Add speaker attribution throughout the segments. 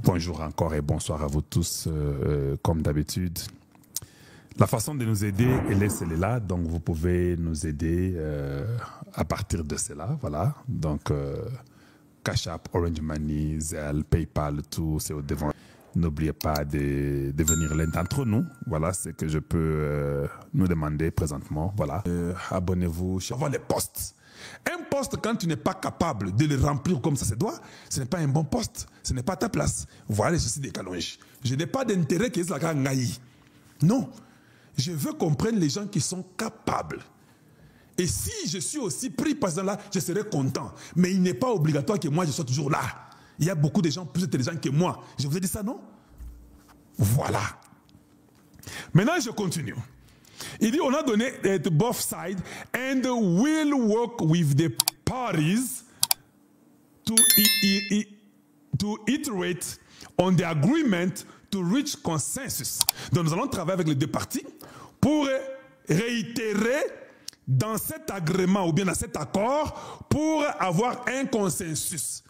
Speaker 1: Bonjour encore et bonsoir à vous tous, comme d'habitude. La façon de nous aider, elle est celle-là, donc vous pouvez nous aider à partir de cela, voilà. Donc, Cash App, Orange Money, Zelle, PayPal, tout, c'est au devant. N'oubliez pas de devenir l'un d'entre nous, voilà, c'est que je peux nous demander présentement, voilà. Abonnez-vous, avoir les posts. Un poste, quand tu n'es pas capable de le remplir comme ça se doit, ce n'est pas un bon poste, ce n'est pas ta place. Voilà ceci des calonges. Je n'ai pas d'intérêt qu'ils soient ngaï. Non, je veux comprendre les gens qui sont capables. Et si je suis aussi pris par là, je serai content. Mais il n'est pas obligatoire que moi je sois toujours là. Il y a beaucoup de gens plus intelligents que moi. Je vous ai dit ça, non? Voilà. Maintenant, je continue. Il dit, on a donné to both sides and will work with the parties to iterate on the agreement to reach consensus. Donc nous allons travailler avec les deux parties pour réitérer dans cet agrément ou bien dans cet accord pour avoir un consensus.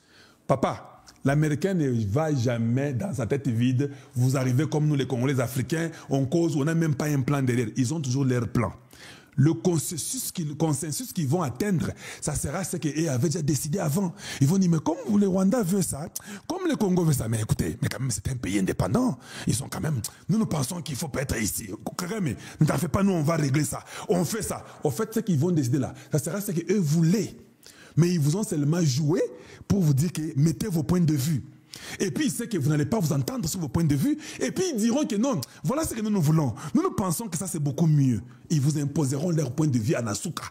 Speaker 1: Papa, l'Américain ne va jamais dans sa tête vide. Vous arrivez comme nous les Congolais africains, on cause, on n'a même pas un plan derrière. Ils ont toujours leur plan. Le consensus qu'ils vont atteindre, ça sera ce qu'ils avaient déjà décidé avant. Ils vont dire, mais comme le Rwanda veut ça, comme le Congo veut ça, mais écoutez, mais quand même c'est un pays indépendant. Ils sont quand même, nous pensons qu'il faut pas être ici. Mais ne t'en fais pas, nous on va régler ça. On fait ça. Au fait, ce qu'ils vont décider là, ça sera ce qu'eux voulaient. Mais ils vous ont seulement joué pour vous dire que mettez vos points de vue. Et puis, ils savent que vous n'allez pas vous entendre sur vos points de vue. Et puis, ils diront que non, voilà ce que nous voulons. Nous pensons que ça, c'est beaucoup mieux. Ils vous imposeront leur point de vue à Nasuka.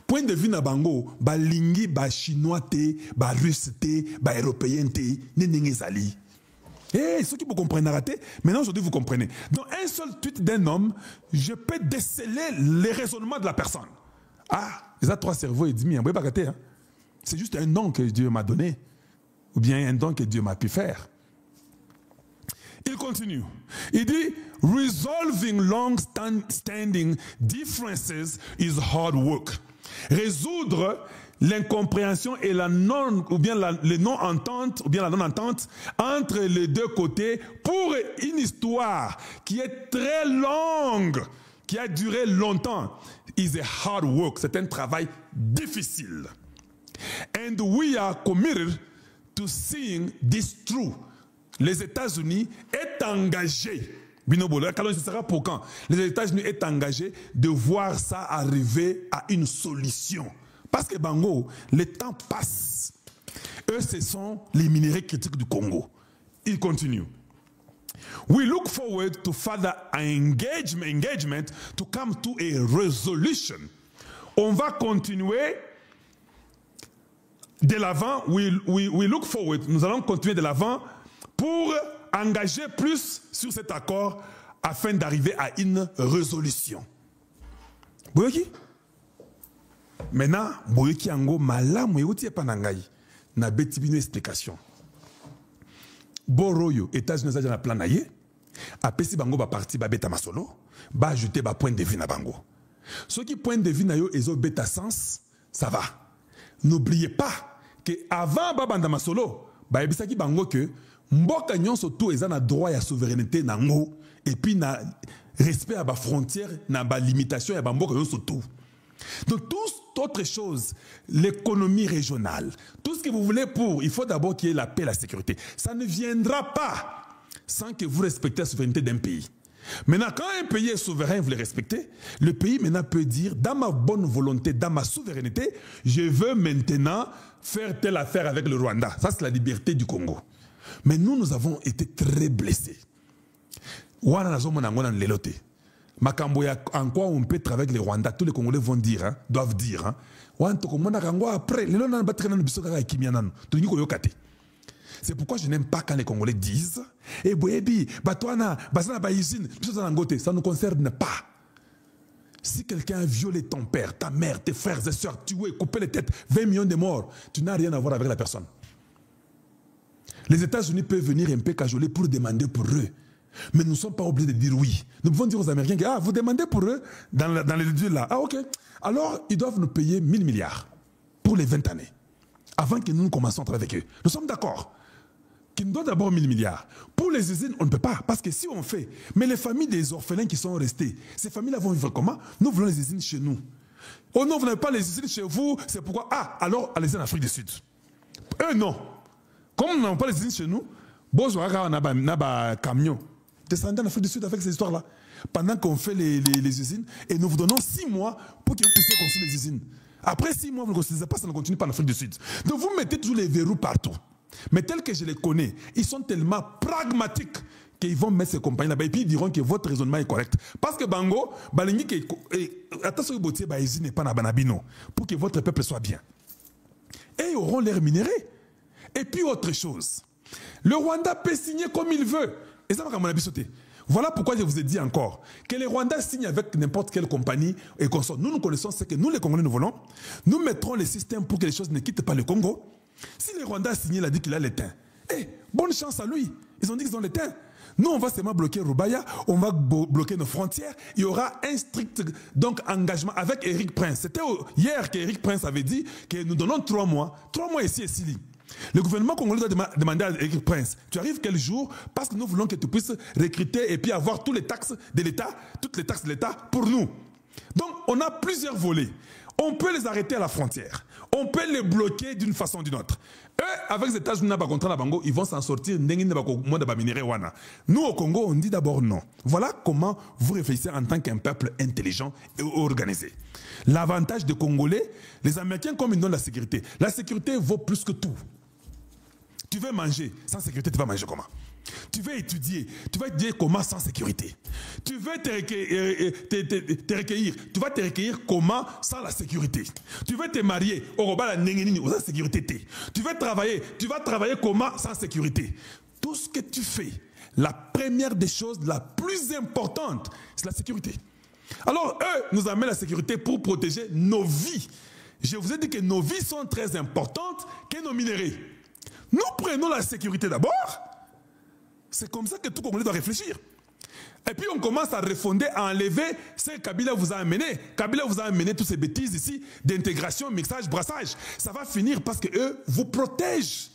Speaker 1: Point de vue na bango, ba lingi, ba chinois te, ba russe te, ba européen te, nenengezali. Eh, ceux qui vous comprennent raté, maintenant aujourd'hui vous comprenez. Dans un seul tweet d'un homme, je peux déceler les raisonnements de la personne. Ah, ils ont trois cerveaux et demi, hein. C'est juste un don que Dieu m'a donné. Ou bien un don que Dieu m'a pu faire. Il continue. Il dit, resolving long-standing differences is hard work. Résoudre l'incompréhension et la non, ou bien les non-ententes, ou bien la non-entente entre les deux côtés pour une histoire qui est très longue, qui a duré longtemps, is a hard work. C'est un travail difficile. And we are committed to seeing this true. Les États-Unis est engagé. Ce sera pour quand? Les États-Unis est engagé de voir ça arriver à une solution. Parce que Bango, le temps passe. Eux, ce sont les minéraux critiques du Congo. Il continue. We look forward to further engagement to come to a resolution. On va continuer de l'avant. We look forward. Nous allons continuer de l'avant pour engager plus sur cet accord afin d'arriver à une résolution. Boyoki? Maintenant, Boyoki Ango malamu yoti panangai na betibino explication. Boroyo, États-Unis ont un plan naïe. Après, si bango ba parti ba beta masolo, ba ajouter ba point de vue na bango. Ceux qui point de vue na yo ezo beta sens, ça va. N'oubliez pas que avant ba banda masolo, ba ebisaki bango que mboka nyonso tout eza na droit ya souveraineté nango et puis na respect à ba frontière na ba limitation ya ba mboka nyonso tout. Donc toute autre chose, l'économie régionale, tout ce que vous voulez pour, il faut d'abord qu'il y ait la paix et la sécurité. Ça ne viendra pas sans que vous respectez la souveraineté d'un pays. Maintenant, quand un pays est souverain, vous le respectez, le pays maintenant peut dire, dans ma bonne volonté, dans ma souveraineté, je veux maintenant faire telle affaire avec le Rwanda. Ça, c'est la liberté du Congo. Mais nous avons été très blessés. Makambo ya en quoi on peut travailler avec les Rwandais, tous les Congolais vont dire, hein, doivent dire. Hein. C'est pourquoi je n'aime pas quand les Congolais disent eh boyebi, batouana, basana baïsine, ça ne nous concerne pas. Si quelqu'un a violé ton père, ta mère, tes frères et sœurs, tué, coupé les têtes, 20 millions de morts, tu n'as rien à voir avec la personne. Les États-Unis peuvent venir un peu cajoler pour demander pour eux. Mais nous ne sommes pas obligés de dire oui. Nous pouvons dire aux Américains que ah, vous demandez pour eux dans les deals là. Ah ok. Alors ils doivent nous payer 1000 milliards pour les 20 années. Avant que nous commencions à travailler avec eux. Nous sommes d'accord. qui nous donne d'abord 1000 milliards. Pour les usines, on ne peut pas, parce que si on fait, mais les familles des orphelins qui sont restés, ces familles-là vont vivre comment? Nous voulons les usines chez nous. Oh non, vous n'avez pas les usines chez vous, c'est pourquoi? Ah, alors allez-y en Afrique du Sud. Eux, non. Comme nous n'avons pas les usines chez nous, on a un camion. Descendez en Afrique du Sud avec ces histoires-là. Pendant qu'on fait les usines, et nous vous donnons 6 mois pour que vous puissiez construire les usines. Après 6 mois, vous ne construisez pas, ça ne continue pas en Afrique du Sud. Donc vous mettez toujours les verrous partout. Mais tels que je les connais, ils sont tellement pragmatiques qu'ils vont mettre ces compagnies là-bas et puis ils diront que votre raisonnement est correct. Parce que Bango, attention, n'est pas Banabino pour que votre peuple soit bien. Et ils auront l'air minérés. Et puis autre chose, le Rwanda peut signer comme il veut. Et ça va comme on a sauté. Voilà pourquoi je vous ai dit encore que les Rwandais signent avec n'importe quelle compagnie et qu'on sort. Nous connaissons ce que nous, les Congolais, nous voulons. Nous mettrons les systèmes pour que les choses ne quittent pas le Congo. Si les Rwandais a signé, il a dit qu'il a l'éteint. Bonne chance à lui. Ils ont dit qu'ils ont l'éteint. Nous, on va seulement bloquer Rubaya, on va bloquer nos frontières. Il y aura un strict engagement avec Eric Prince. C'était hier qu'Eric Prince avait dit que nous donnons 3 mois. 3 mois ici et Sili. Le gouvernement congolais doit demander à Eric Prince, tu arrives quel jour? Parce que nous voulons que tu puisses recruter et puis avoir toutes les taxes de l'État, pour nous. Donc, on a plusieurs volets. On peut les arrêter à la frontière. On peut les bloquer d'une façon ou d'une autre. Eux, avec les États-Unis, ils vont s'en sortir. Nous, au Congo, on dit d'abord non. Voilà comment vous réfléchissez en tant qu'un peuple intelligent et organisé. L'avantage des Congolais, les Américains, comme ils donnent la sécurité vaut plus que tout. Tu veux manger, sans sécurité, tu vas manger comment? Tu veux étudier, tu vas étudier comment sans sécurité? Tu veux te recueillir, tu vas te recueillir comment sans la sécurité? Tu veux te marier, sans sécurité. Tu veux travailler, tu vas travailler comment sans sécurité? Tout ce que tu fais, la première des choses, la plus importante, c'est la sécurité. Alors eux nous amènent la sécurité pour protéger nos vies. Je vous ai dit que nos vies sont très importantes que nos minéraux. Nous prenons la sécurité d'abord. C'est comme ça que tout Congolais doit réfléchir. Et puis on commence à refonder, à enlever ce que Kabila vous a amené. Kabila vous a amené toutes ces bêtises ici, d'intégration, mixage, brassage. Ça va finir parce qu'eux vous protègent.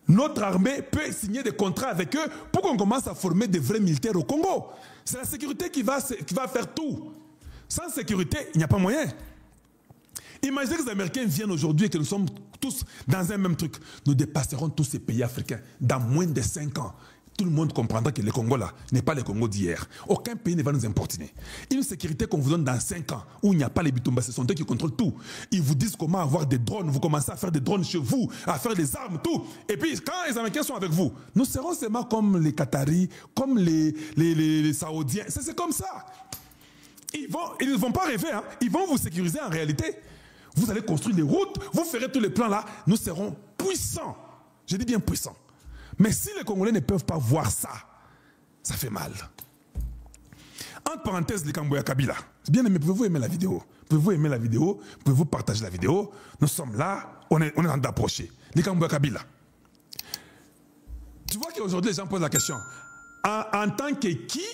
Speaker 1: Notre armée peut signer des contrats avec eux pour qu'on commence à former des vrais militaires au Congo. C'est la sécurité qui va faire tout. Sans sécurité, il n'y a pas moyen. Imaginez que les Américains viennent aujourd'hui et que nous sommes tous dans un même truc. Nous dépasserons tous ces pays africains dans moins de 5 ans. Tout le monde comprendra que le Congo là n'est pas le Congo d'hier. Aucun pays ne va nous importuner. Une sécurité qu'on vous donne dans 5 ans, où il n'y a pas les Bitumba, ce sont eux qui contrôlent tout. Ils vous disent comment avoir des drones, vous commencez à faire des drones chez vous, à faire des armes, tout. Et puis quand les Américains sont avec vous, nous serons seulement comme les Qataris, comme les Saoudiens. C'est comme ça. Ils ne vont pas rêver, hein. Ils vont vous sécuriser en réalité. Vous allez construire des routes, vous ferez tous les plans là, nous serons puissants. Je dis bien puissants. Mais si les Congolais ne peuvent pas voir ça, ça fait mal. Entre parenthèses, les Kamboya Kabila. Bien aimé, pouvez-vous aimer la vidéo? Pouvez-vous aimer la vidéo? Pouvez-vous partager la vidéo? Nous sommes là, on est en train d'approcher. Les Kamboya Kabila. Tu vois qu'aujourd'hui, les gens posent la question. En tant que qui,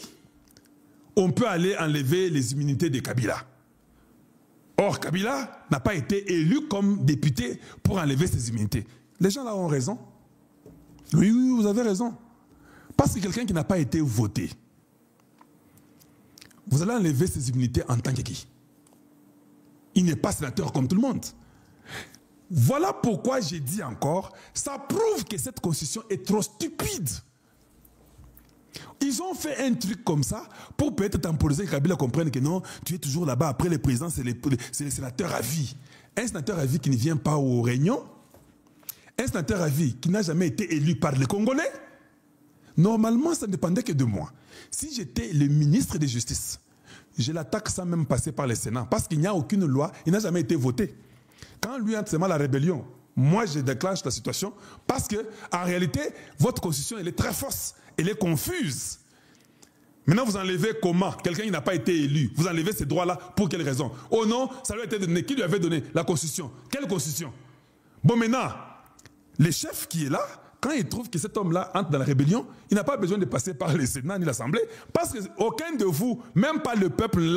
Speaker 1: on peut aller enlever les immunités de Kabila? Or, Kabila n'a pas été élu comme député pour enlever ses immunités. Les gens là ont raison. Oui, vous avez raison. Parce que quelqu'un qui n'a pas été voté, vous allez enlever ses immunités en tant que qui? Il n'est pas sénateur comme tout le monde. Voilà pourquoi j'ai dit encore, ça prouve que cette constitution est trop stupide. Ils ont fait un truc comme ça pour peut-être temporiser que Kabila comprenne que non, tu es toujours là-bas. Après les présidents, c'est les sénateurs à vie. Un sénateur à vie qui ne vient pas aux réunions, un sénateur à vie qui n'a jamais été élu par les Congolais, normalement, ça ne dépendait que de moi. Si j'étais le ministre de Justice, je l'attaque sans même passer par le Sénat, parce qu'il n'y a aucune loi, il n'a jamais été voté. Quand lui entre seulement la rébellion, moi je déclenche la situation, parce que en réalité, votre constitution, elle est très fausse, elle est confuse. Maintenant, vous enlevez comment? Quelqu'un qui n'a pas été élu, vous enlevez ces droits-là, pour quelle raison? Oh non, ça lui a été donné. Qui lui avait donné? La constitution. Quelle constitution? Bon, maintenant, le chef qui est là, quand il trouve que cet homme-là entre dans la rébellion, il n'a pas besoin de passer par le Sénat ni l'Assemblée, parce qu'aucun de vous, même pas le peuple là,